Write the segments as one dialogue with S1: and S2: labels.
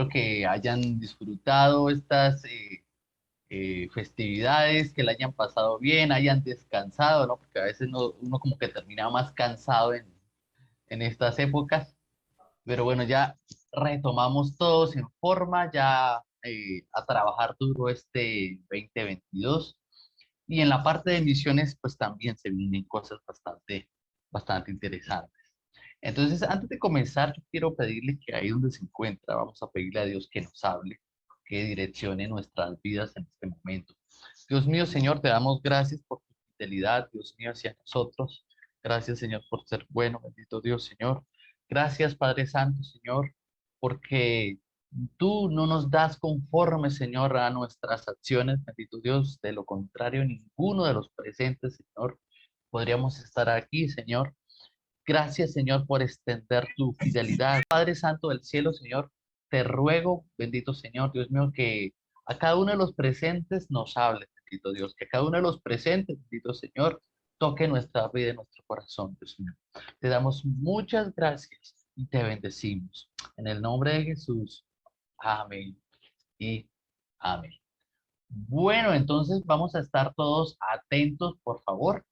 S1: Espero que hayan disfrutado estas festividades, que la hayan pasado bien, hayan descansado, ¿no? Porque a veces uno como que termina más cansado en estas épocas. Pero bueno, ya retomamos todos en forma, ya a trabajar duro este 2022. Y en la parte de misiones, pues también se vienen cosas bastante interesantes. Entonces, antes de comenzar, yo quiero pedirle que ahí donde se encuentra, vamos a pedirle a Dios que nos hable, que direccione nuestras vidas en este momento. Dios mío, Señor, te damos gracias por tu fidelidad, Dios mío, hacia nosotros. Gracias, Señor, por ser bueno, bendito Dios, Señor. Gracias, Padre Santo, Señor, porque tú no nos das conforme, Señor, a nuestras acciones, bendito Dios. De lo contrario, ninguno de los presentes, Señor, podríamos estar aquí, Señor. Gracias, Señor, por extender tu fidelidad. Padre Santo del cielo, Señor, te ruego, bendito Señor, Dios mío, que a cada uno de los presentes nos hable, bendito Dios, que a cada uno de los presentes, bendito Señor, toque nuestra vida y nuestro corazón, Dios mío. Te damos muchas gracias y te bendecimos. En el nombre de Jesús, amén y amén. Bueno, entonces vamos a estar todos atentos, por favor.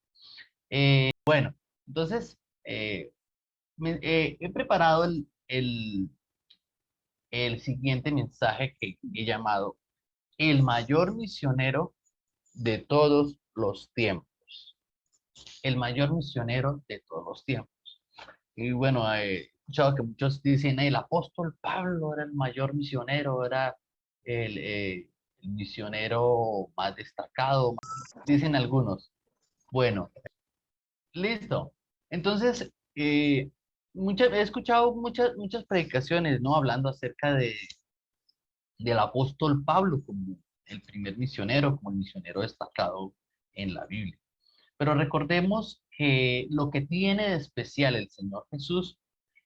S1: Bueno, entonces, he preparado el siguiente mensaje que he llamado el mayor misionero de todos los tiempos. El mayor misionero de todos los tiempos. Y bueno, he escuchado que muchos dicen, el apóstol Pablo era el mayor misionero, era el misionero más destacado, dicen algunos. Bueno, listo. Entonces, he escuchado muchas predicaciones, ¿no? Hablando acerca del apóstol Pablo como el primer misionero, como el misionero destacado en la Biblia. Pero recordemos que lo que tiene de especial el Señor Jesús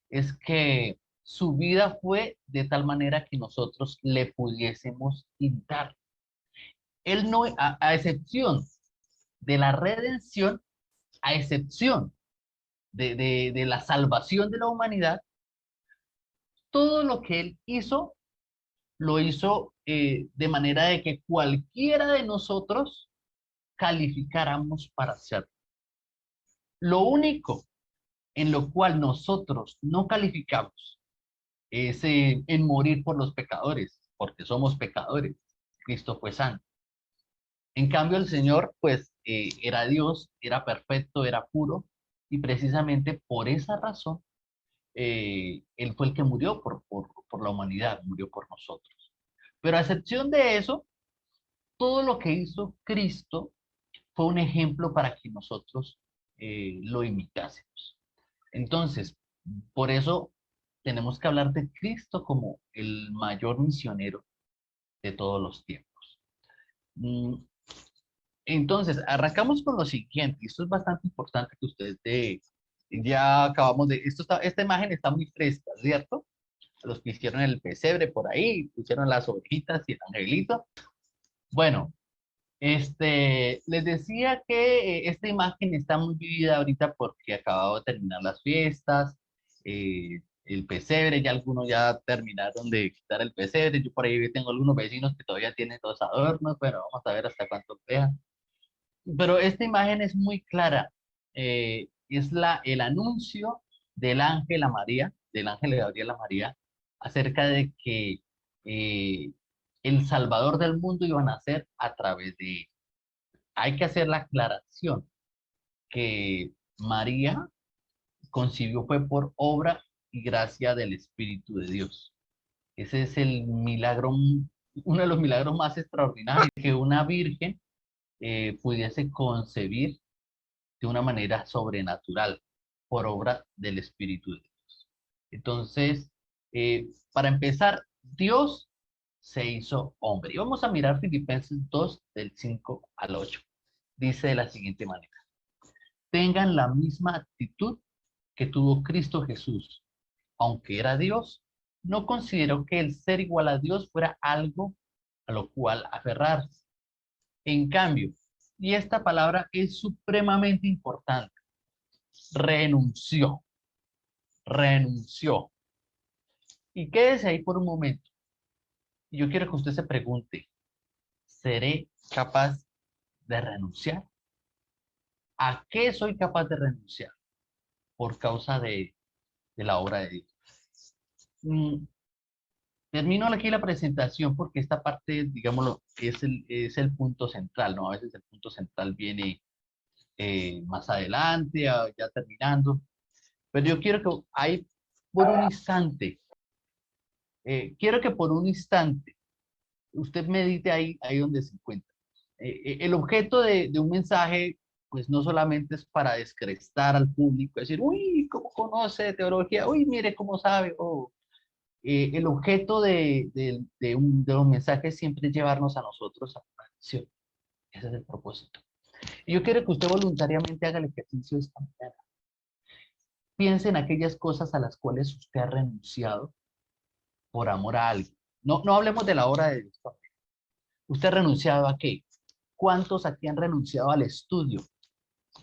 S1: es que su vida fue de tal manera que nosotros le pudiésemos imitar. Él no, a excepción de la redención, a excepción de la salvación de la humanidad, todo lo que él hizo, lo hizo de manera de que cualquiera de nosotros calificáramos para hacerlo. Lo único en lo cual nosotros no calificamos es en morir por los pecadores, porque somos pecadores. Cristo fue santo. En cambio, el Señor, pues, era Dios, era perfecto, era puro, y precisamente por esa razón, Él fue el que murió por la humanidad, murió por nosotros. Pero a excepción de eso, todo lo que hizo Cristo fue un ejemplo para que nosotros lo imitásemos. Entonces, por eso tenemos que hablar de Cristo como el mayor misionero de todos los tiempos. Mm, Entonces, arrancamos con lo siguiente, y esto es bastante importante que ustedes ya acabamos esta imagen está muy fresca, ¿cierto? Los que hicieron el pesebre por ahí, pusieron las ovejitas y el angelito. Bueno, les decía que esta imagen está muy vivida ahorita porque acabado de terminar las fiestas, el pesebre, ya algunos ya terminaron de quitar el pesebre, yo por ahí tengo algunos vecinos que todavía tienen los adornos, bueno, vamos a ver hasta cuánto dejan. Pero esta imagen es muy clara. Es el anuncio del ángel a María, del ángel de Gabriel a María, acerca de que eh, el Salvador del mundo iba a nacer a través de ella. Hay que hacer la aclaración que María concibió fue por obra y gracia del Espíritu de Dios. Ese es el milagro, uno de los milagros más extraordinarios, que una virgen pudiese concebir de una manera sobrenatural por obra del Espíritu de Dios. Entonces, para empezar, Dios se hizo hombre. Y vamos a mirar Filipenses 2, del 5 al 8. Dice de la siguiente manera: tengan la misma actitud que tuvo Cristo Jesús. Aunque era Dios, no consideró que el ser igual a Dios fuera algo a lo cual aferrarse. En cambio, y esta palabra es supremamente importante, renunció, renunció. Y quédese ahí por un momento. Y yo quiero que usted se pregunte, ¿seré capaz de renunciar? ¿A qué soy capaz de renunciar por causa de la obra de Dios? Mm, Termino aquí la presentación porque esta parte, digámoslo, es el punto central, ¿no? A veces el punto central viene más adelante, ya terminando. Pero yo quiero que ahí, por un instante, quiero que por un instante usted medite ahí donde se encuentra. El objeto de un mensaje, pues no solamente es para descrestar al público, decir, uy, ¿cómo conoce de teología? Uy, mire cómo sabe. El objeto de los mensajes siempre es llevarnos a nosotros a una acción. Ese es el propósito. Y yo quiero que usted voluntariamente haga el ejercicio esta mañana. Piense en aquellas cosas a las cuales usted ha renunciado por amor a alguien. No, no hablemos de la obra de Dios. ¿Usted ha renunciado a qué? ¿Cuántos aquí han renunciado al estudio?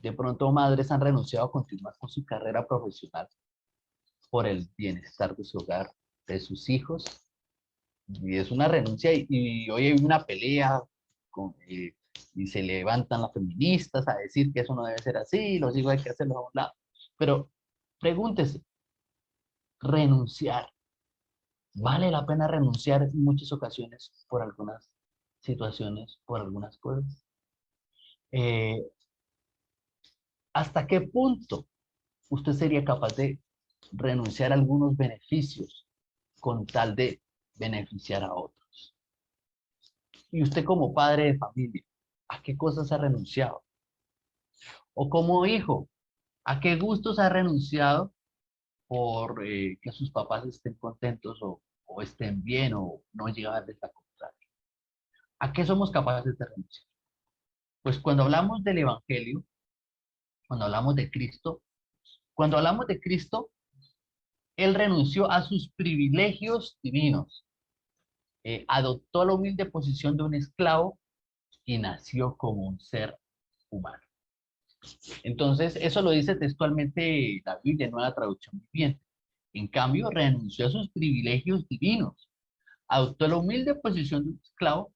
S1: De pronto madres han renunciado a continuar con su carrera profesional por el bienestar de su hogar, de sus hijos. Y es una renuncia y hoy hay una pelea y se levantan las feministas a decir que eso no debe ser así, los hijos hay que hacerlo a un lado. Pero pregúntese, renunciar. ¿Vale la pena renunciar en muchas ocasiones por algunas situaciones, por algunas cosas? Eh, ¿Hasta qué punto usted sería capaz de renunciar a algunos beneficios con tal de beneficiar a otros? Y usted como padre de familia, ¿a qué cosas ha renunciado? O como hijo, ¿a qué gustos ha renunciado por que sus papás estén contentos o estén bien o no llegarles a contraria? ¿A qué somos capaces de renunciar? Pues cuando hablamos del Evangelio, cuando hablamos de Cristo, cuando hablamos de Cristo, Él renunció a sus privilegios divinos, adoptó la humilde posición de un esclavo y nació como un ser humano. Entonces, eso lo dice textualmente la Biblia, Nueva Traducción Viviente. En cambio, renunció a sus privilegios divinos, adoptó la humilde posición de un esclavo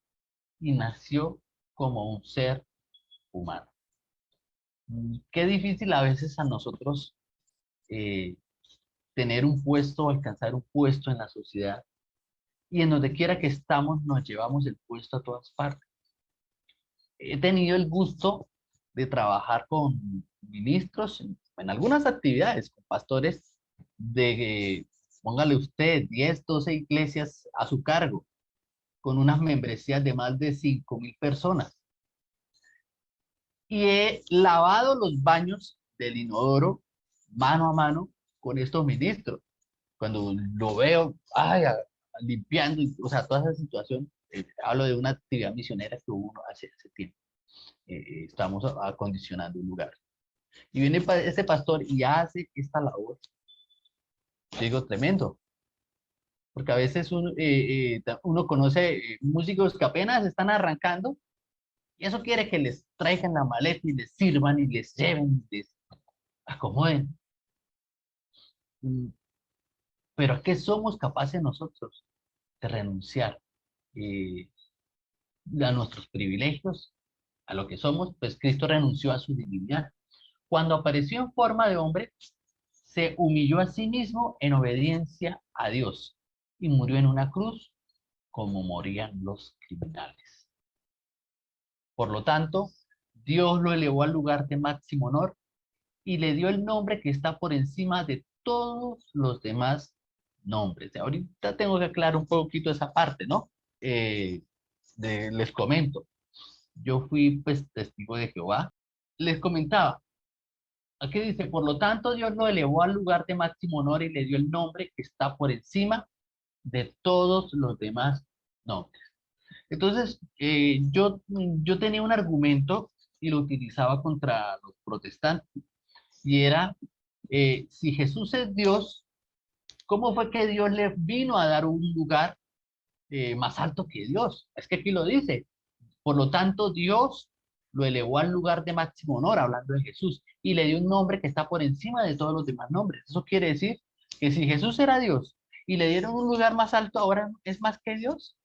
S1: y nació como un ser humano. Qué difícil a veces a nosotros eh, tener un puesto, alcanzar un puesto en la sociedad y en donde quiera que estamos nos llevamos el puesto a todas partes. He tenido el gusto de trabajar con ministros en algunas actividades, con pastores póngale usted, 10 12 iglesias a su cargo, con unas membresías de más de 5.000 personas. Y he lavado los baños del inodoro mano a mano con estos ministros. Cuando lo veo, limpiando, o sea, toda esa situación, hablo de una actividad misionera que hubo hace tiempo. Estamos acondicionando un lugar. Y viene este pastor y hace esta labor. Yo digo, tremendo. Porque a veces uno conoce músicos que apenas están arrancando y eso quiere que les traigan la maleta y les sirvan y les lleven y les acomoden. Mm, Pero ¿a qué somos capaces nosotros de renunciar eh, a nuestros privilegios, a lo que somos? Pues Cristo renunció a su divinidad. Cuando apareció en forma de hombre, se humilló a sí mismo en obediencia a Dios y murió en una cruz como morían los criminales. Por lo tanto, Dios lo elevó al lugar de máximo honor y le dio el nombre que está por encima de todos los demás nombres. Ahorita tengo que aclarar un poquito esa parte, ¿no? Eh, Les comento, yo fui pues testigo de Jehová. Les comentaba, aquí dice, por lo tanto Dios lo elevó al lugar de máximo honor y le dio el nombre que está por encima de todos los demás nombres. Entonces, yo tenía un argumento y lo utilizaba contra los protestantes y era, si Jesús es Dios, ¿cómo fue que Dios le vino a dar un lugar más alto que Dios? Es que aquí lo dice. Por lo tanto, Dios lo elevó al lugar de máximo honor, hablando de Jesús, y le dio un nombre que está por encima de todos los demás nombres. Eso quiere decir que si Jesús era Dios y le dieron un lugar más alto, ahora es más que Dios.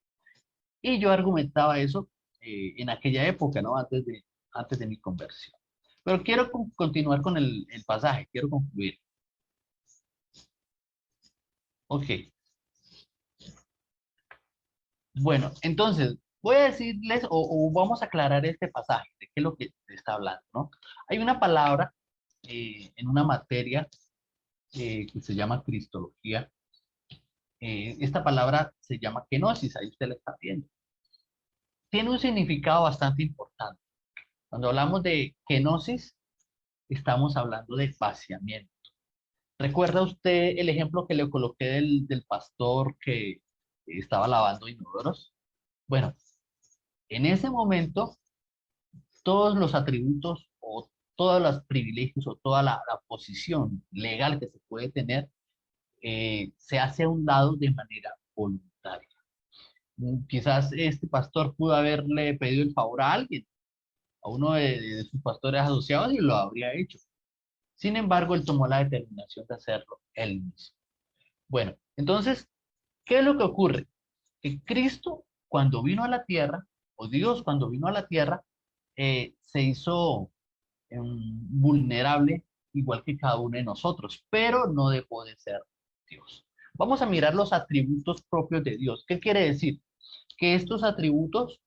S1: Y yo argumentaba eso en aquella época, ¿no? Antes de mi conversión. Pero quiero continuar con el pasaje, quiero concluir. Ok, bueno, entonces voy a decirles o vamos a aclarar este pasaje, de qué es lo que se está hablando, ¿no? Hay una palabra en una materia que se llama Cristología. Esta palabra se llama kenosis, ahí usted la está viendo. Tiene un significado bastante importante. Cuando hablamos de kenosis, estamos hablando de vaciamiento. ¿Recuerda usted el ejemplo que le coloqué del pastor que estaba lavando inodoros? Bueno, en ese momento, todos los atributos o todos los privilegios o toda la posición legal que se puede tener se hace a un lado de manera voluntaria. Quizás este pastor pudo haberle pedido el favor a alguien, a uno de sus pastores asociados y lo habría hecho. Sin embargo, él tomó la determinación de hacerlo él mismo. Bueno, entonces, ¿qué es lo que ocurre? Que Cristo, cuando vino a la tierra, o Dios cuando vino a la tierra, se hizo vulnerable, igual que cada uno de nosotros, pero no dejó de ser Dios. Vamos a mirar los atributos propios de Dios. ¿Qué quiere decir? Que estos atributos,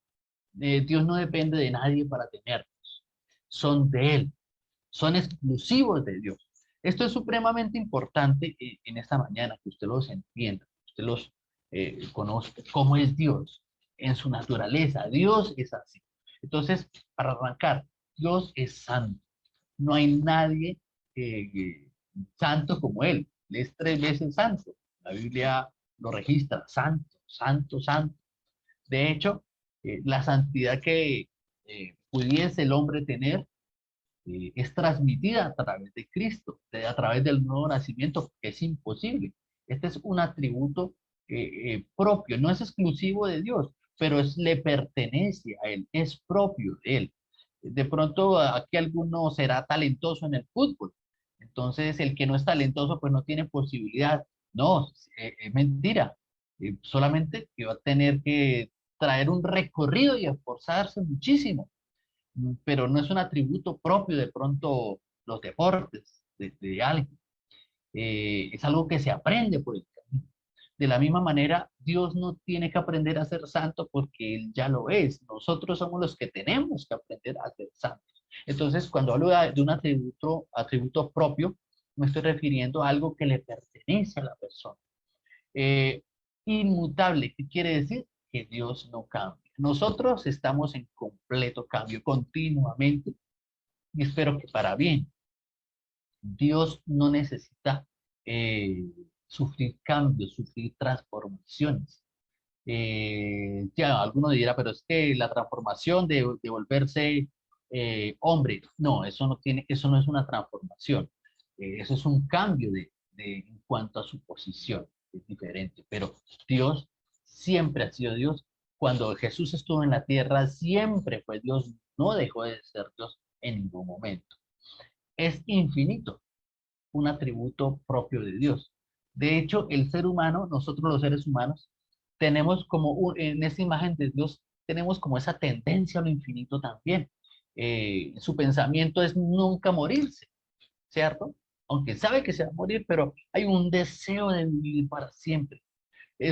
S1: Dios no depende de nadie para tenerlos. Son de Él, son exclusivos de Dios. Esto es supremamente importante en esta mañana, que usted los entienda, que usted los conozca, cómo es Dios en su naturaleza. Dios es así. Entonces, para arrancar, Dios es santo. No hay nadie santo como Él. Él es 3 veces santo. La Biblia lo registra, santo, santo, santo. De hecho, la santidad que pudiese el hombre tener es transmitida a través de Cristo, a través del nuevo nacimiento, que es imposible. Este es un atributo propio, no es exclusivo de Dios, pero le pertenece a Él, es propio de Él. De pronto aquí alguno será talentoso en el fútbol, entonces el que no es talentoso pues no tiene posibilidad. No, es mentira. Solamente que va a tener que traer un recorrido y esforzarse muchísimo, pero no es un atributo propio de pronto los deportes de alguien. Es algo que se aprende por el camino. De la misma manera, Dios no tiene que aprender a ser santo porque Él ya lo es. Nosotros somos los que tenemos que aprender a ser santos. Entonces, cuando hablo de un atributo propio, me estoy refiriendo a algo que le pertenece a la persona. Eh, Inmutable, ¿qué quiere decir? Que Dios no cambia. Nosotros estamos en completo cambio continuamente y espero que para bien. Dios no necesita sufrir cambios, sufrir transformaciones. Ya, alguno dirá, pero es que la transformación de volverse hombre, no, eso no es una transformación. Eso es un cambio en cuanto a su posición, es diferente. Pero Dios siempre ha sido Dios. Cuando Jesús estuvo en la tierra, siempre fue Dios, no dejó de ser Dios en ningún momento. Es infinito, un atributo propio de Dios. De hecho, el ser humano, nosotros los seres humanos, tenemos como, en esa imagen de Dios, tenemos como esa tendencia a lo infinito también. Su pensamiento es nunca morirse, ¿cierto? Aunque sabe que se va a morir, pero hay un deseo de vivir para siempre.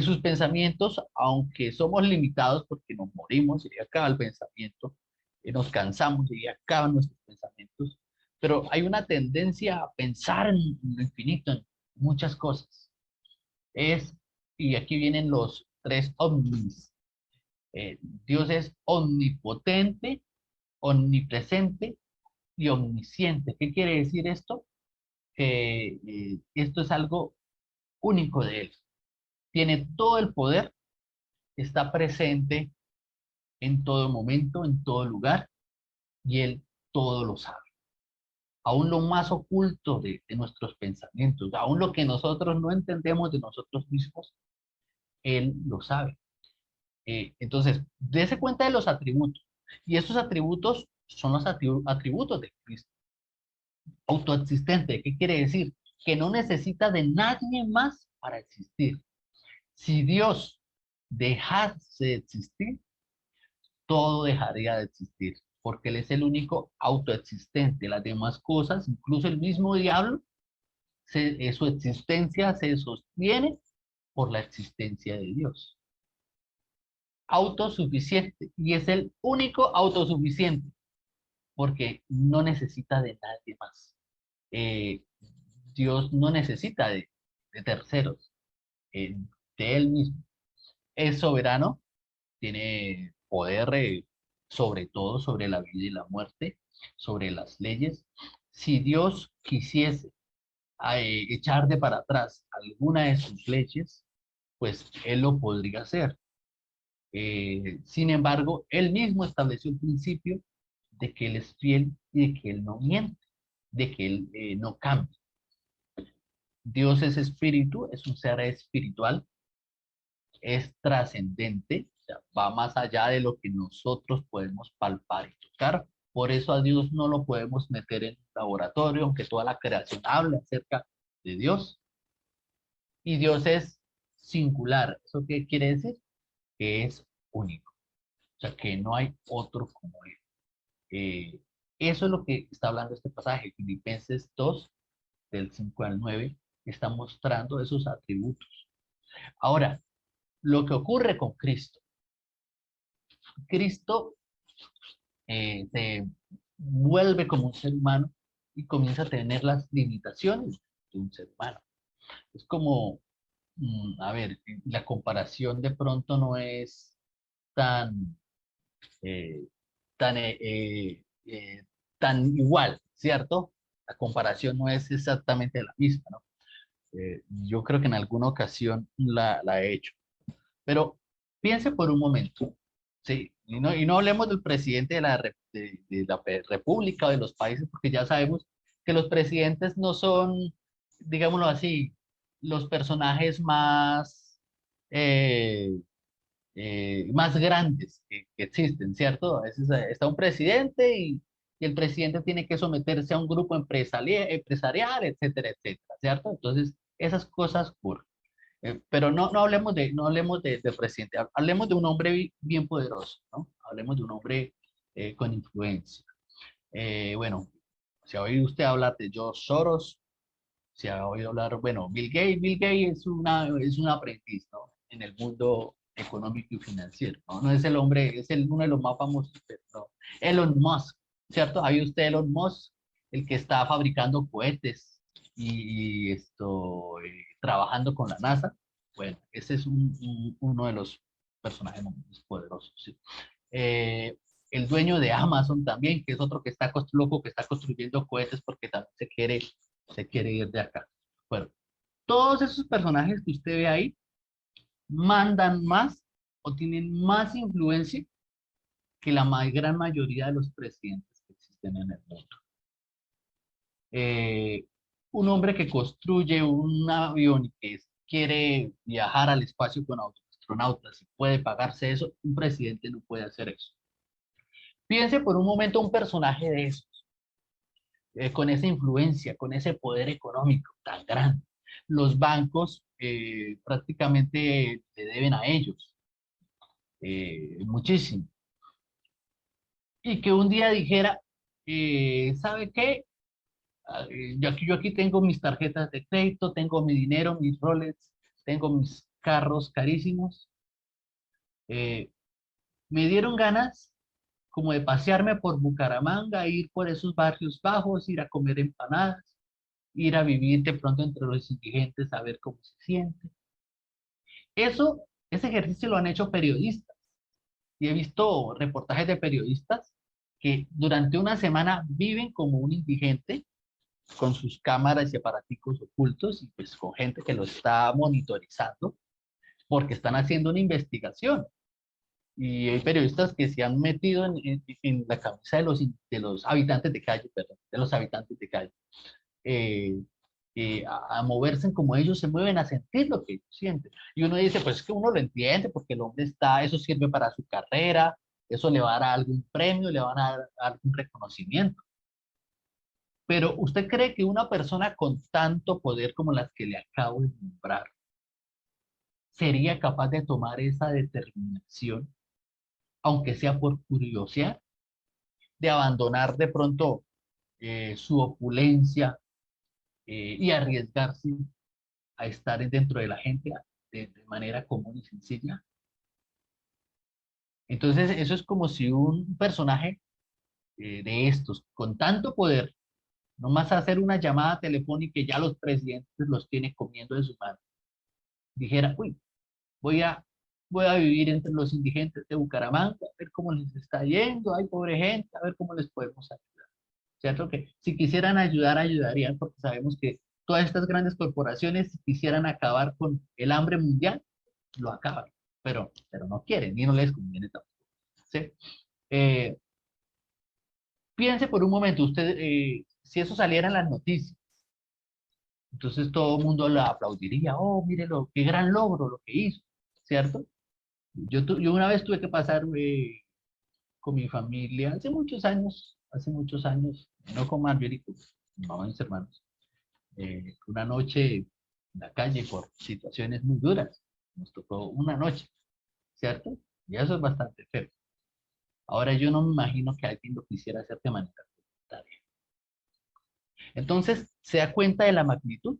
S1: Sus pensamientos, aunque somos limitados porque nos morimos y acaba el pensamiento, nos cansamos y acaban nuestros pensamientos, pero hay una tendencia a pensar en lo infinito, en muchas cosas. Es, y aquí vienen los 3 omnis. Dios es omnipotente, omnipresente y omnisciente. ¿Qué quiere decir esto? Que esto es algo único de Él. Tiene todo el poder, está presente en todo momento, en todo lugar, y Él todo lo sabe. Aún lo más oculto de nuestros pensamientos, aún lo que nosotros no entendemos de nosotros mismos, Él lo sabe. Entonces, dése cuenta de los atributos. Y esos atributos son los atributos de Cristo. Autoexistente, ¿qué quiere decir? Que no necesita de nadie más para existir. Si Dios dejase de existir, todo dejaría de existir, porque Él es el único autoexistente. Las demás cosas, incluso el mismo diablo, su existencia se sostiene por la existencia de Dios. Autosuficiente, y es el único autosuficiente, porque no necesita de nadie más. Eh, Dios no necesita de terceros, eh, de Él mismo. Es soberano, tiene poder sobre todo, sobre la vida y la muerte, sobre las leyes. Si Dios quisiese echar de para atrás alguna de sus leyes, pues Él lo podría hacer. Sin embargo, Él mismo estableció el principio de que Él es fiel y de que Él no miente, de que Él no cambia. Dios es espíritu, es un ser espiritual, es trascendente, o sea, va más allá de lo que nosotros podemos palpar y tocar. Por eso a Dios no lo podemos meter en un laboratorio, aunque toda la creación hable acerca de Dios. Y Dios es singular. ¿Eso qué quiere decir? Que es único. O sea, que no hay otro como Él. Eso es lo que está hablando este pasaje. Filipenses 2, del 5 al 9, está mostrando esos atributos. Ahora, lo que ocurre con Cristo. Cristo se vuelve como un ser humano y comienza a tener las limitaciones de un ser humano. Es como, a ver, la comparación de pronto no es tan, eh, tan, tan igual, ¿cierto? La comparación no es exactamente la misma, ¿no? Yo creo que en alguna ocasión la he hecho. Pero piense por un momento, ¿sí? Y no hablemos del presidente de la república o de los países, porque ya sabemos que los presidentes no son, digámoslo así, los personajes eh, más grandes que existen, ¿cierto? A veces está un presidente y el presidente tiene que someterse a un grupo empresarial, etcétera, etcétera, ¿cierto? Entonces, esas cosas ocurren. Pero no hablemos de presidente, hablemos de un hombre bien poderoso, ¿no? Hablemos de un hombre con influencia. Bueno, si ha oído usted hablar de George Soros, si ha oído hablar, bueno, Bill Gates es un aprendiz, ¿no? En el mundo económico y financiero, ¿no? No es el hombre, es uno de los más famosos, pero no. Elon Musk, ¿cierto? ¿Ha oído usted Elon Musk? El que está fabricando cohetes y trabajando con la NASA. Bueno, ese es uno de los personajes más poderosos, ¿sí? Eh, el dueño de Amazon también, que es otro que está loco, que está construyendo cohetes porque también se quiere ir de acá. Bueno, todos esos personajes que usted ve ahí mandan más o tienen más influencia que la gran mayoría de los presidentes que existen en el mundo. Eh, un hombre que construye un avión y que quiere viajar al espacio con astronautas y puede pagarse eso, un presidente no puede hacer eso. Piense por un momento un personaje de esos, con esa influencia, con ese poder económico tan grande. Los bancos prácticamente le deben a ellos muchísimo. Y que un día dijera, ¿sabe qué? Yo aquí tengo mis tarjetas de crédito, tengo mi dinero, mis Rolex, tengo mis carros carísimos. eh, Me dieron ganas como de pasearme por Bucaramanga, ir por esos barrios bajos, ir a comer empanadas, ir a vivir de pronto entre los indigentes, a ver cómo se siente. Ese ejercicio lo han hecho periodistas. Y he visto reportajes de periodistas que durante una semana viven como un indigente con sus cámaras y aparaticos ocultos y pues con gente que lo está monitorizando porque están haciendo una investigación. Y hay periodistas que se han metido en la cabeza de los habitantes de calle, perdón, de los habitantes de calle, eh, a moverse como ellos se mueven, a sentir lo que ellos sienten. Y uno dice, pues es que uno lo entiende, porque el hombre eso sirve para su carrera, eso le va a dar algún premio, le van a dar algún reconocimiento. Pero ¿usted cree que una persona con tanto poder como las que le acabo de nombrar sería capaz de tomar esa determinación, aunque sea por curiosidad, de abandonar de pronto su opulencia y arriesgarse a estar dentro de la gente de manera común y sencilla? Entonces, eso es como si un personaje de estos, con tanto poder, nomás hacer una llamada telefónica y ya los presidentes los tiene comiendo de su mano, dijera, uy, voy a, voy a vivir entre los indigentes de Bucaramanga, a ver cómo les está yendo, ay, pobre gente, a ver cómo les podemos ayudar. ¿Cierto? Que si quisieran ayudar, ayudarían, porque sabemos que todas estas grandes corporaciones, si quisieran acabar con el hambre mundial, lo acaban, pero no quieren, ni no les conviene tampoco. ¿Sí? Eh, Piense por un momento, usted, si eso saliera en las noticias, entonces todo el mundo la aplaudiría, oh, mire qué gran logro lo que hizo, ¿cierto? Yo una vez tuve que pasar con mi familia, hace muchos años, no con Marjorie, con mi mamá y mis hermanos, una noche en la calle por situaciones muy duras, nos tocó una noche, ¿cierto? Y eso es bastante feo. Ahora yo no me imagino que alguien lo quisiera hacer de manera voluntaria. Entonces, ¿se da cuenta de la magnitud?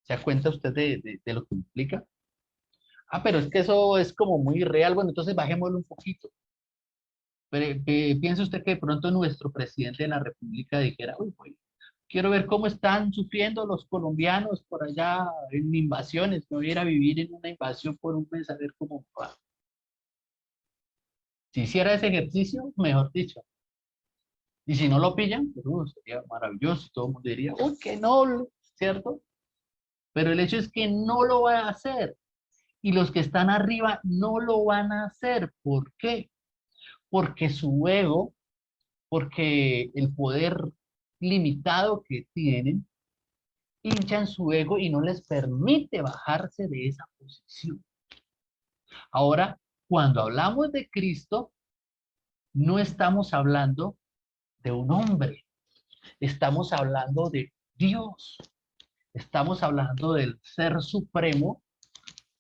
S1: ¿Se da cuenta usted de lo que implica? Ah, pero es que eso es como muy real. Bueno, entonces bajémoslo un poquito. Pero, piense usted que de pronto nuestro presidente de la República dijera, uy, pues, quiero ver cómo están sufriendo los colombianos por allá en invasiones. Me voy a ir a vivir en una invasión por un mes a ver cómo va. Si hiciera ese ejercicio, mejor dicho. Y si no lo pillan, pues sería maravilloso. Todo el mundo diría, uy, qué noble, ¿cierto? Pero el hecho es que no lo va a hacer. Y los que están arriba no lo van a hacer. ¿Por qué? Porque su ego, porque el poder limitado que tienen, hinchan su ego y no les permite bajarse de esa posición. Ahora, cuando hablamos de Cristo, no estamos hablando de un hombre, estamos hablando de Dios, estamos hablando del Ser Supremo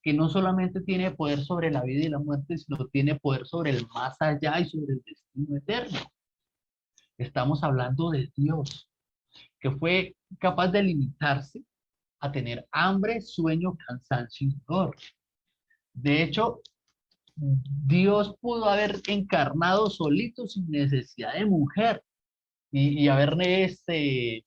S1: que no solamente tiene poder sobre la vida y la muerte, sino tiene poder sobre el más allá y sobre el destino eterno. Estamos hablando de Dios, que fue capaz de limitarse a tener hambre, sueño, cansancio y dolor. De hecho, Dios pudo haber encarnado solito sin necesidad de mujer y haberse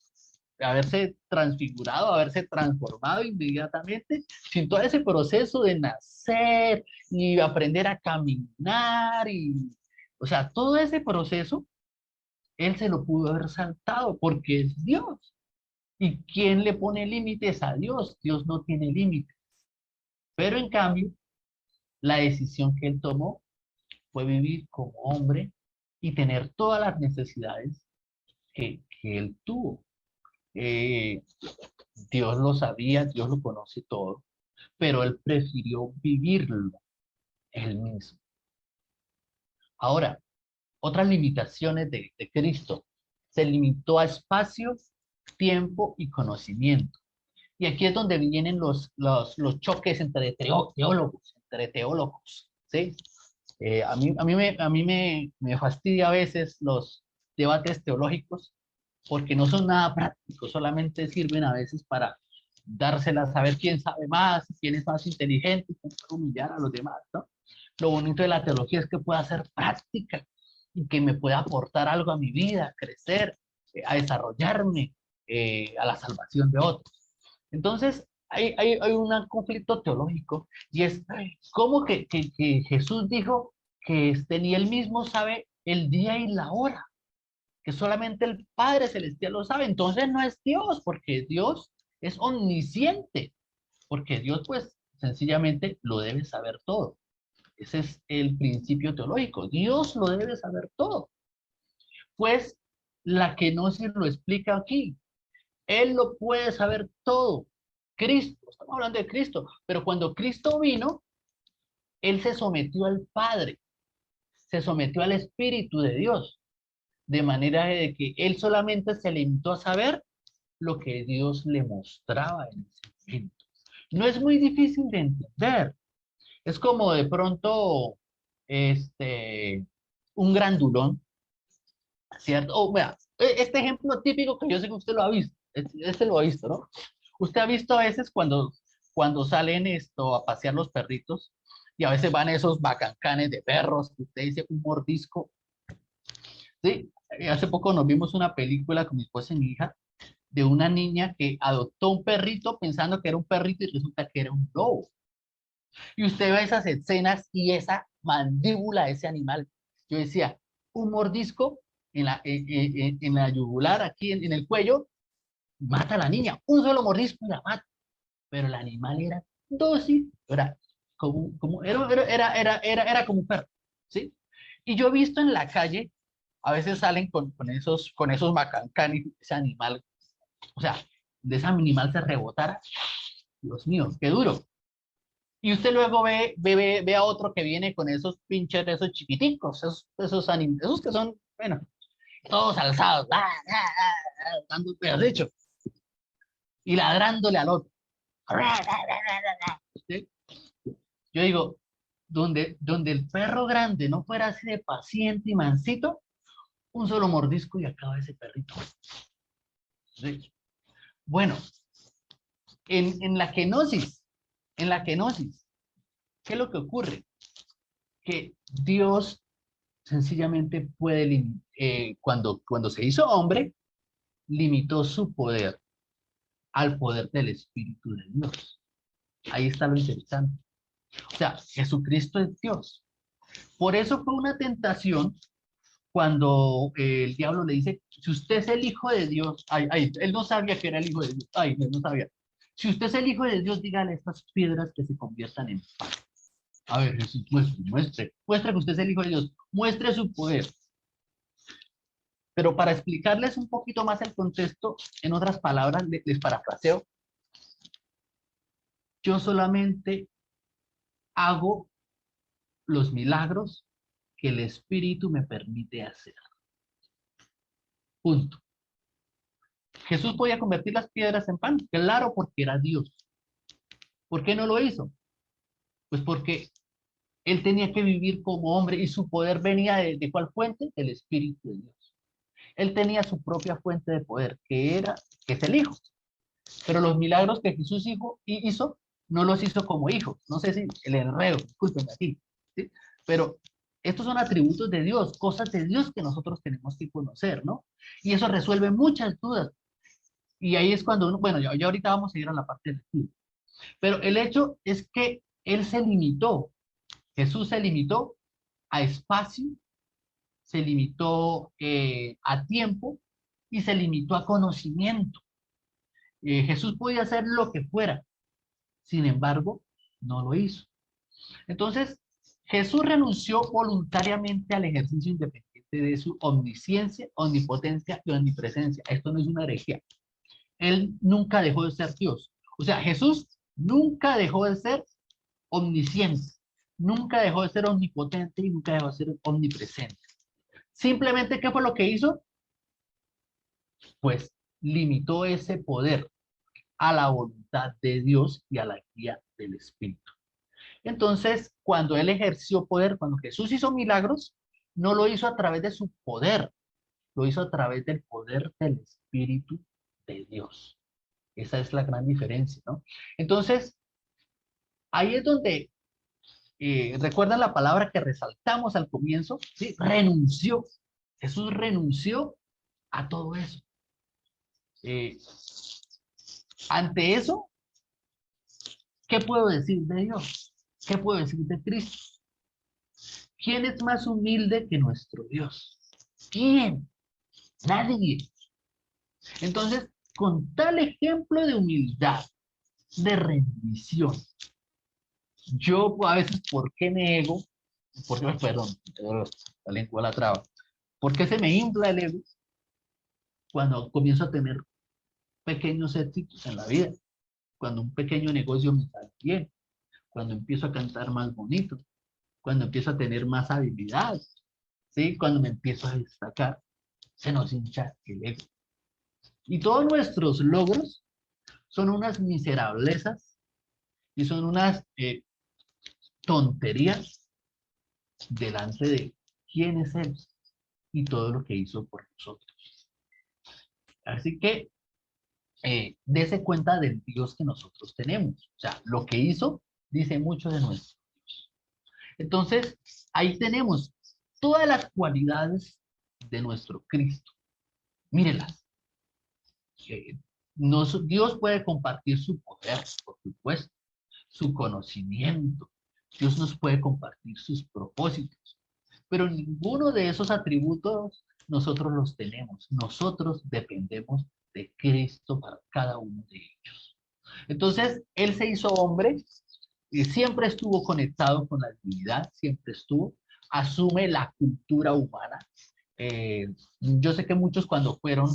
S1: transfigurado, haberse transformado inmediatamente, sin todo ese proceso de nacer y aprender a caminar o sea, todo ese proceso, él se lo pudo haber saltado porque es Dios. ¿Y quién le pone límites a Dios? Dios no tiene límites. Pero en cambio, la decisión que él tomó fue vivir como hombre y tener todas las necesidades que él tuvo. Eh, Dios lo sabía, Dios lo conoce todo, pero él prefirió vivirlo él mismo. Ahora, otras limitaciones de Cristo. Se limitó a espacio, tiempo y conocimiento. Y aquí es donde vienen los choques entre teólogos, ¿sí? A mí me fastidia a veces los debates teológicos porque no son nada prácticos, solamente sirven a veces para dárselas a ver quién sabe más, quién es más inteligente, quién puede humillar a los demás, ¿no? Lo bonito de la teología es que pueda ser práctica y que me pueda aportar algo a mi vida, a crecer, a desarrollarme, a la salvación de otros. Entonces, hay un conflicto teológico y es, ¿cómo que Jesús dijo que ni él mismo sabe el día y la hora? Que solamente el Padre Celestial lo sabe. Entonces no es Dios, porque Dios es omnisciente, porque Dios pues sencillamente lo debe saber todo. Ese es el principio teológico. Dios lo debe saber todo. Pues la que no se lo explica aquí. Él lo puede saber todo. Cristo, estamos hablando de Cristo, pero cuando Cristo vino, Él se sometió al Padre, se sometió al Espíritu de Dios, de manera de que Él solamente se limitó a saber lo que Dios le mostraba en ese momento. No es muy difícil de entender. Es como de pronto, este, un grandulón, ¿cierto? O vea, este ejemplo típico que yo sé que usted lo ha visto, este lo ha visto, ¿no? Usted ha visto a veces cuando salen a pasear los perritos y a veces van esos bacancanes de perros que usted dice un mordisco, ¿sí? Hace poco nos vimos una película con mi esposa y mi hija de una niña que adoptó un perrito pensando que era un perrito y resulta que era un lobo. Y usted ve esas escenas y esa mandíbula de ese animal. Yo decía, un mordisco en la yugular, aquí en el cuello, mata a la niña. Un solo mordisco y la mata. Pero el animal era dócil, era como un perro, ¿sí? Y yo he visto en la calle, a veces salen con esos macancanes, ese animal, o sea, de ese animal se rebotara, Dios mío, qué duro. Y usted luego ve a otro que viene con esos pinches, esos chiquiticos, esos que son, bueno, todos alzados, dando pedazo de hecho, y ladrándole al otro. ¿Sí? Yo digo, donde el perro grande no fuera así de paciente y mansito, un solo mordisco y acaba ese perrito. ¿Sí? Bueno, en la kenosis, ¿qué es lo que ocurre? Que Dios sencillamente cuando se hizo hombre, limitó su poder al poder del Espíritu de Dios. Ahí está lo interesante. O sea, Jesucristo es Dios. Por eso fue una tentación cuando el diablo le dice, si usted es el Hijo de Dios, él no sabía que era el Hijo de Dios, él no sabía. Si usted es el Hijo de Dios, dígale a estas piedras que se conviertan en pan. A ver, Jesús, muestre que usted es el Hijo de Dios, muestre su poder. Pero para explicarles un poquito más el contexto, en otras palabras, les parafraseo, yo solamente hago los milagros que el Espíritu me permite hacer. Punto. Jesús podía convertir las piedras en pan, claro, porque era Dios. ¿Por qué no lo hizo? Pues porque él tenía que vivir como hombre y su poder venía ¿de cuál fuente? Del Espíritu de Dios. Él tenía su propia fuente de poder, que es el Hijo. Pero los milagros que Jesús hizo, no los hizo como hijo. No sé si el enredo, discúlpenme aquí. ¿Sí? Pero estos son atributos de Dios, cosas de Dios que nosotros tenemos que conocer, ¿no? Y eso resuelve muchas dudas. Y ahí es cuando uno, bueno, ya ahorita vamos a ir a la parte del estudio. Pero el hecho es que Él se limitó, Jesús se limitó a espacio, se limitó a tiempo y se limitó a conocimiento. Jesús podía hacer lo que fuera, sin embargo, no lo hizo. Entonces, Jesús renunció voluntariamente al ejercicio independiente de su omnisciencia, omnipotencia y omnipresencia. Esto no es una herejía. Él nunca dejó de ser Dios. O sea, Jesús nunca dejó de ser omnisciente, nunca dejó de ser omnipotente y nunca dejó de ser omnipresente. Simplemente, ¿qué fue lo que hizo? Pues limitó ese poder a la voluntad de Dios y a la guía del Espíritu. Entonces, cuando él ejerció poder, cuando Jesús hizo milagros, no lo hizo a través de su poder, lo hizo a través del poder del Espíritu de Dios. Esa es la gran diferencia, ¿no? Entonces, ahí es donde, recuerdan la palabra que resaltamos al comienzo, ¿sí? Renunció. Jesús renunció a todo eso. Eh, Ante eso, ¿qué puedo decir de Dios? ¿Qué puedo decir de Cristo? ¿Quién es más humilde que nuestro Dios? ¿Quién? Nadie. Entonces, con tal ejemplo de humildad, de rendición, yo a veces, ¿por qué me ego? Perdón, la lengua la traba. ¿Por qué se me infla el ego cuando comienzo a tener pequeños éxitos en la vida? Cuando un pequeño negocio me sale bien, cuando empiezo a cantar más bonito, cuando empiezo a tener más habilidades, ¿sí? Cuando me empiezo a destacar, se nos hincha el ego. Y todos nuestros logros son unas miserablezas Y son unas tonterías delante de quién es Él y todo lo que hizo por nosotros. Así que dese cuenta del Dios que nosotros tenemos. O sea, lo que hizo dice mucho de nuestro Dios. Entonces, ahí tenemos todas las cualidades de nuestro Cristo. Mírenlas. Dios puede compartir su poder, por supuesto, su conocimiento. Dios nos puede compartir sus propósitos, pero ninguno de esos atributos nosotros los tenemos. Nosotros dependemos de Cristo para cada uno de ellos. Entonces, Él se hizo hombre y siempre estuvo conectado con la divinidad, siempre estuvo, asume la cultura humana. Yo sé que muchos cuando fueron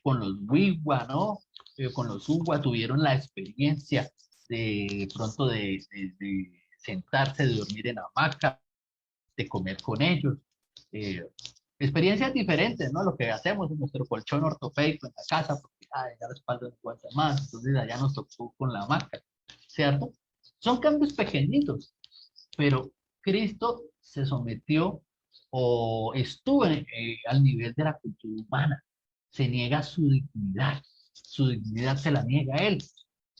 S1: con los Wigwa, ¿no? Con los Uwa tuvieron la experiencia de pronto de sentarse, de dormir en hamaca, de comer con ellos. Eh, Experiencias diferentes, ¿no? Lo que hacemos en nuestro colchón ortopédico en la casa, porque ya la espalda no aguanta más, entonces allá nos tocó con la hamaca, ¿cierto? Son cambios pequeñitos, pero Cristo se sometió o estuvo al nivel de la cultura humana. Se niega su dignidad se la niega a él,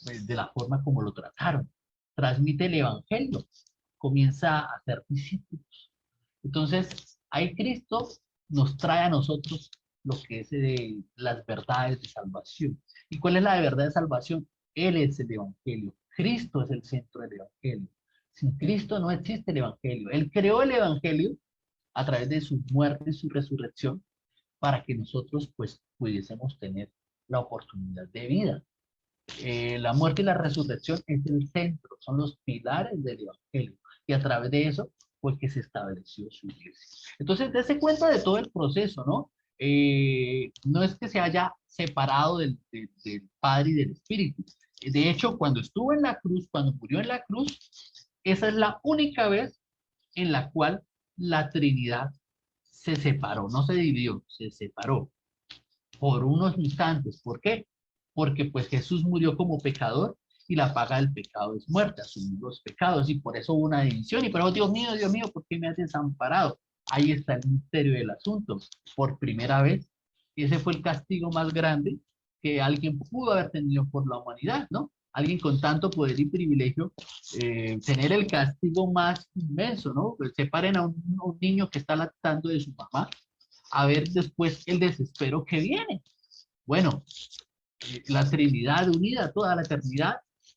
S1: pues, de la forma como lo trataron. Transmite el evangelio, comienza a hacer discípulos. Entonces, ahí Cristo nos trae a nosotros lo que es las verdades de salvación. ¿Y cuál es la verdad de salvación? Él es el evangelio. Cristo es el centro del evangelio. Sin Cristo no existe el evangelio. Él creó el evangelio a través de su muerte y su resurrección para que nosotros pues pudiésemos tener la oportunidad de vida. La muerte y la resurrección es el centro, son los pilares del evangelio. Y a través de eso fue que se estableció su iglesia. Entonces, dése cuenta de todo el proceso, ¿no? No es que se haya separado del Padre y del Espíritu. De hecho, cuando estuvo en la cruz, cuando murió en la cruz, esa es la única vez en la cual la Trinidad se separó, no se dividió, se separó por unos instantes. ¿Por qué? Porque pues Jesús murió como pecador y la paga del pecado es muerte, asumió los pecados y por eso hubo una división y pero Dios mío, ¿por qué me has desamparado? Ahí está el misterio del asunto. Por primera vez, ese fue el castigo más grande que alguien pudo haber tenido por la humanidad, ¿no? Alguien con tanto poder y privilegio, tener el castigo más inmenso, ¿no? Pues separen a un niño que está lactando de su mamá, a ver después el desespero que viene. Bueno, la Trinidad unida toda la eternidad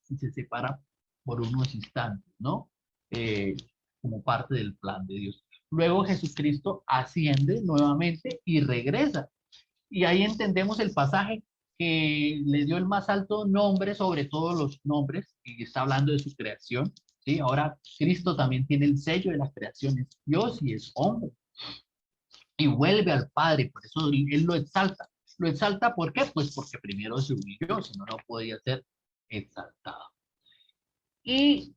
S1: y se separa por unos instantes, ¿no? Eh, Como parte del plan de Dios. Luego Jesucristo asciende nuevamente y regresa. Y ahí entendemos el pasaje que le dio el más alto nombre sobre todos los nombres, y está hablando de su creación, ¿sí? Ahora Cristo también tiene el sello de la creación, es Dios y es hombre y vuelve al Padre, por eso él lo exalta. ¿Lo exalta por qué? Pues porque primero se humilló, si no, no podía ser exaltado. Y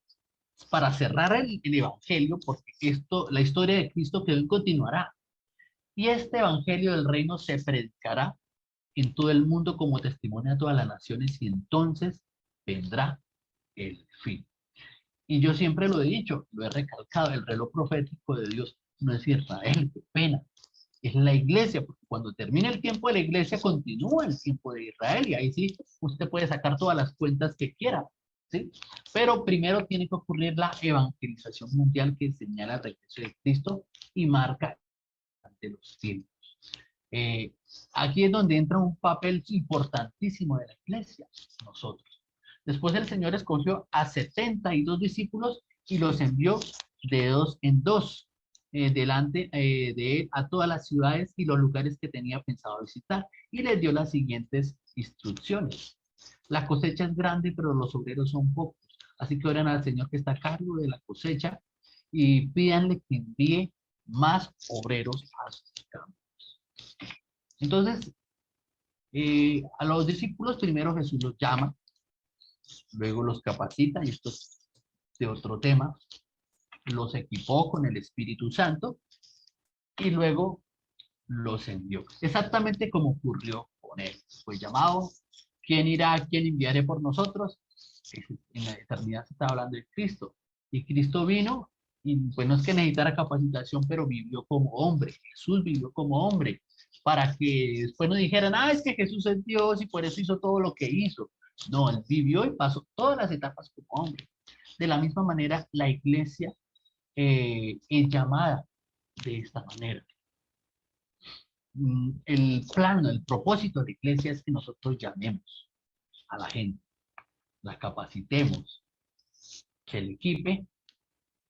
S1: para cerrar el Evangelio, porque la historia de Cristo quedó y continuará. Y este Evangelio del reino se predicará en todo el mundo como testimonio a todas las naciones y entonces vendrá el fin. Y yo siempre lo he dicho, lo he recalcado, el reloj profético de Dios no es Israel, qué pena, es la iglesia, porque cuando termine el tiempo de la iglesia, continúa el tiempo de Israel, y ahí sí, usted puede sacar todas las cuentas que quiera, ¿sí? Pero primero tiene que ocurrir la evangelización mundial que señala el regreso de Cristo y marca ante los tiempos. Eh, Aquí es donde entra un papel importantísimo de la iglesia, nosotros. Después el Señor escogió a 72 discípulos y los envió de dos en dos delante de él a todas las ciudades y los lugares que tenía pensado visitar y les dio las siguientes instrucciones. La cosecha es grande, pero los obreros son pocos. Así que oren al Señor que está a cargo de la cosecha y pídanle que envíe más obreros a sus campos. Entonces, a los discípulos primero Jesús los llama, luego los capacita, y esto es de otro tema, los equipó con el Espíritu Santo y luego los envió. Exactamente como ocurrió con él. Fue llamado, ¿quién irá? ¿Quién enviaré por nosotros? En la eternidad se está hablando de Cristo. Y Cristo vino, y pues no es que necesitara capacitación, pero vivió como hombre. Jesús vivió como hombre, para que después no dijeran, ah, es que Jesús es Dios y por eso hizo todo lo que hizo. No, él vivió y pasó todas las etapas como hombre. De la misma manera, la iglesia es llamada de esta manera. El plano, el propósito de la iglesia es que nosotros llamemos a la gente, la capacitemos, se le equipe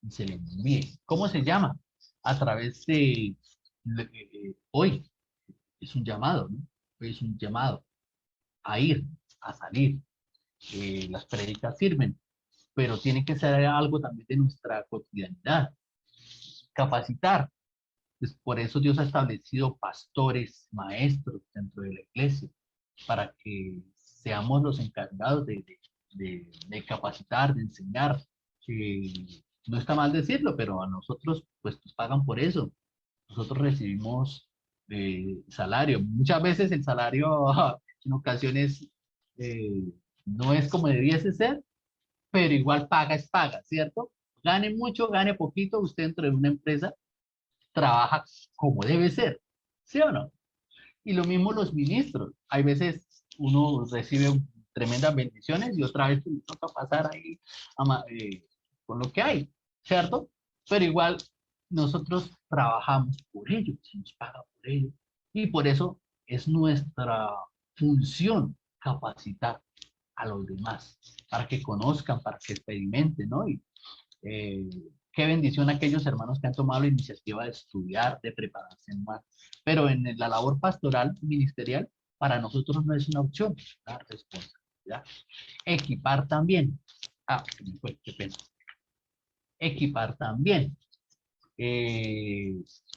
S1: y se le envíe. ¿Cómo se llama? A través de hoy es un llamado, ¿no? Hoy es un llamado a ir, a salir. Las prédicas sirven, pero tiene que ser algo también de nuestra cotidianidad. Capacitar. Pues por eso Dios ha establecido pastores, maestros dentro de la iglesia, para que seamos los encargados de capacitar, de enseñar. No está mal decirlo, pero a nosotros pues nos pagan por eso. Nosotros recibimos salario. Muchas veces el salario en ocasiones eh, no es como debiese ser, pero igual paga es paga, ¿cierto? Gane mucho, gane poquito, usted dentro de una empresa trabaja como debe ser, ¿sí o no? Y lo mismo los ministros. Hay veces uno recibe tremendas bendiciones y otra vez le toca pasar ahí con lo que hay, ¿cierto? Pero igual nosotros trabajamos por ello, se nos paga por ello. Y por eso es nuestra función capacitar a los demás, para que conozcan, para que experimenten, ¿no? Y eh, qué bendición aquellos hermanos que han tomado la iniciativa de estudiar, de prepararse más. Pero en la labor pastoral ministerial, para nosotros no es una opción, es una responsabilidad. Equipar también. Ah, qué pena. Equipar también.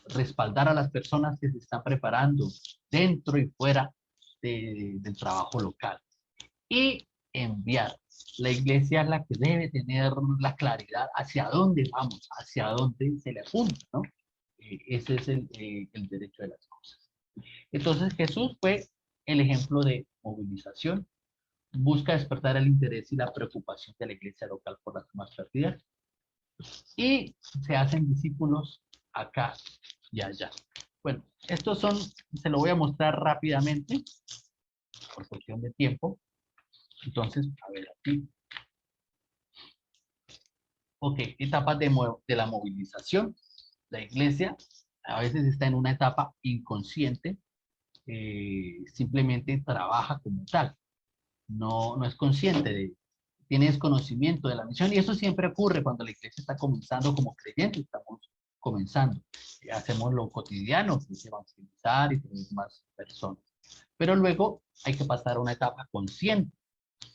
S1: Respaldar a las personas que se están preparando dentro y fuera del trabajo local. Y enviar. La iglesia es la que debe tener la claridad hacia dónde vamos, hacia dónde se le apunta, ¿no? Ese es el derecho de las cosas. Entonces Jesús fue el ejemplo de movilización, busca despertar el interés y la preocupación de la iglesia local por las más perdidas y se hacen discípulos acá y allá. Bueno, estos son, se lo voy a mostrar rápidamente por cuestión de tiempo. Entonces, a ver aquí. Ok, etapas de la movilización. La iglesia a veces está en una etapa inconsciente, simplemente trabaja como tal, no es consciente tiene desconocimiento de la misión y eso siempre ocurre cuando la iglesia está comenzando como creyentes, estamos comenzando, hacemos lo cotidiano, que es evangelizar y tener más personas, pero luego hay que pasar a una etapa consciente,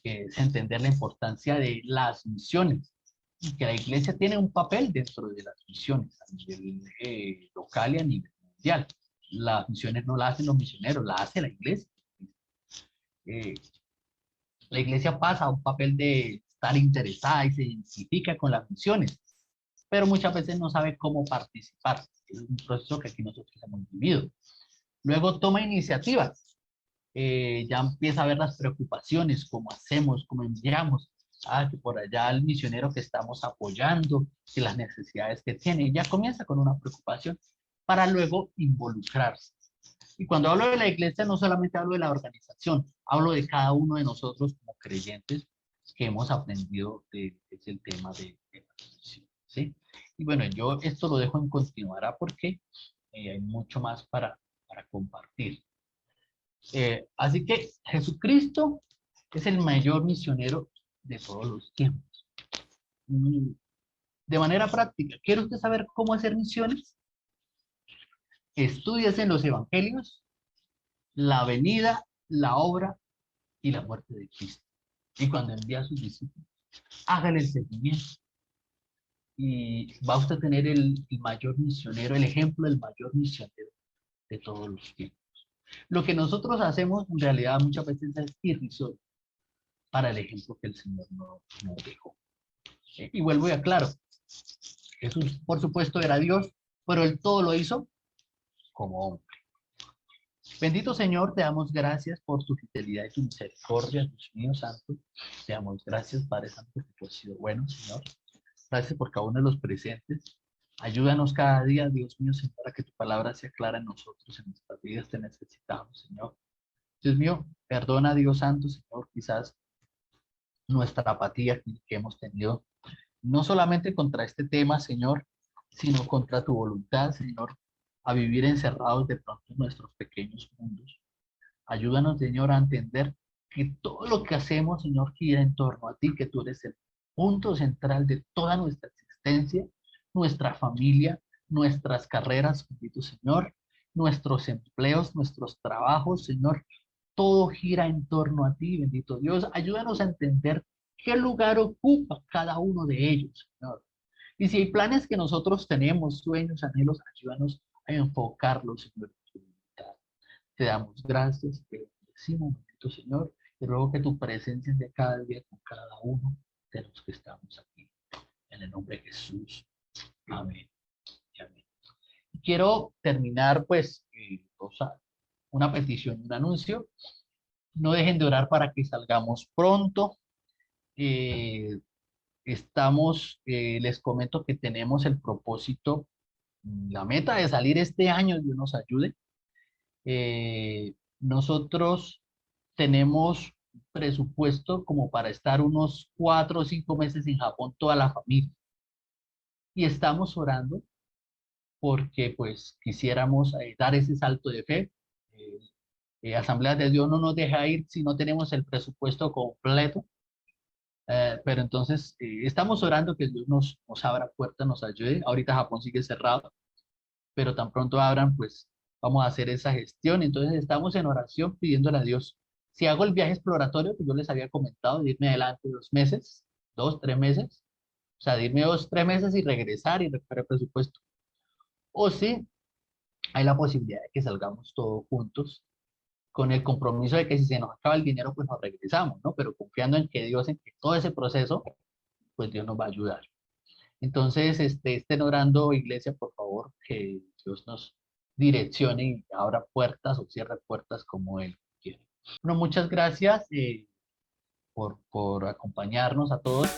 S1: que es entender la importancia de las misiones, y que la iglesia tiene un papel dentro de las misiones a nivel local y a nivel mundial. Las misiones no las hacen los misioneros, las hace la iglesia. Eh, la iglesia pasa a un papel de estar interesada y se identifica con las misiones, pero muchas veces no sabe cómo participar. Es un proceso que aquí nosotros hemos vivido. Luego toma iniciativas, ya empieza a ver las preocupaciones, cómo hacemos, cómo enviamos, que por allá el misionero que estamos apoyando, que las necesidades que tiene, y ya comienza con una preocupación para luego involucrarse. Y cuando hablo de la iglesia, no solamente hablo de la organización, hablo de cada uno de nosotros como creyentes que hemos aprendido es el tema de la misión, ¿sí? Y bueno, yo esto lo dejo en continuará porque hay mucho más para compartir. Así que Jesucristo es el mayor misionero de todos los tiempos. De manera práctica, ¿quiere usted saber cómo hacer misiones? Estudias en los evangelios la venida, la obra y la muerte de Cristo. Y cuando envía a sus discípulos, hágale el seguimiento. Y va usted a tener el mayor misionero, el ejemplo del mayor misionero de todos los tiempos. Lo que nosotros hacemos en realidad muchas veces es irrisorio para el ejemplo que el Señor nos dejó. Y vuelvo y aclaro, Jesús por supuesto era Dios, pero él todo lo hizo como hombre. Bendito Señor, te damos gracias por tu fidelidad y tu misericordia, Dios mío santo. Te damos gracias, Padre Santo, porque tú has sido bueno, Señor. Gracias por cada uno de los presentes. Ayúdanos cada día, Dios mío, Señor, a que tu palabra sea clara en nosotros, en nuestras vidas. Te necesitamos, Señor. Dios mío, perdona, Dios Santo, Señor, quizás nuestra apatía que hemos tenido, no solamente contra este tema, Señor, sino contra tu voluntad, Señor, a vivir encerrados de pronto en nuestros pequeños mundos. Ayúdanos, Señor, a entender que todo lo que hacemos, Señor, gira en torno a ti, que tú eres el punto central de toda nuestra existencia, nuestra familia, nuestras carreras, bendito Señor, nuestros empleos, nuestros trabajos, Señor, todo gira en torno a ti, bendito Dios. Ayúdanos a entender qué lugar ocupa cada uno de ellos, Señor. Y si hay planes que nosotros tenemos, sueños, anhelos, ayúdanos a enfocarlos, Señor, en tu voluntad. Te damos gracias, te bendecimos, bendito Señor, y ruego que tu presencia sea cada día con cada uno de los que estamos aquí. En el nombre de Jesús. Amén. Y amén. Quiero terminar, pues, una petición, un anuncio. No dejen de orar para que salgamos pronto. Eh, les comento que tenemos el propósito, la meta de salir este año, Dios nos ayude. Nosotros tenemos presupuesto como para estar unos 4 o 5 meses en Japón, toda la familia. Y estamos orando porque pues quisiéramos dar ese salto de fe. Eh, Asamblea de Dios no nos deja ir si no tenemos el presupuesto completo. Pero entonces estamos orando que Dios nos abra puertas, nos ayude. Ahorita Japón sigue cerrado, pero tan pronto abran, pues vamos a hacer esa gestión. Entonces estamos en oración pidiéndole a Dios. Si hago el viaje exploratorio que yo les había comentado, de irme adelante 2 meses, 2, 3 meses, o sea, de irme 2, 3 meses y regresar y recuperar presupuesto. O si hay la posibilidad de que salgamos todos juntos con el compromiso de que si se nos acaba el dinero, pues nos regresamos, ¿no? Pero confiando en que Dios, en que todo ese proceso, pues Dios nos va a ayudar. Entonces, estén orando, iglesia, por favor, que Dios nos direccione y abra puertas o cierre puertas como Él quiere. Bueno, muchas gracias por acompañarnos a todos.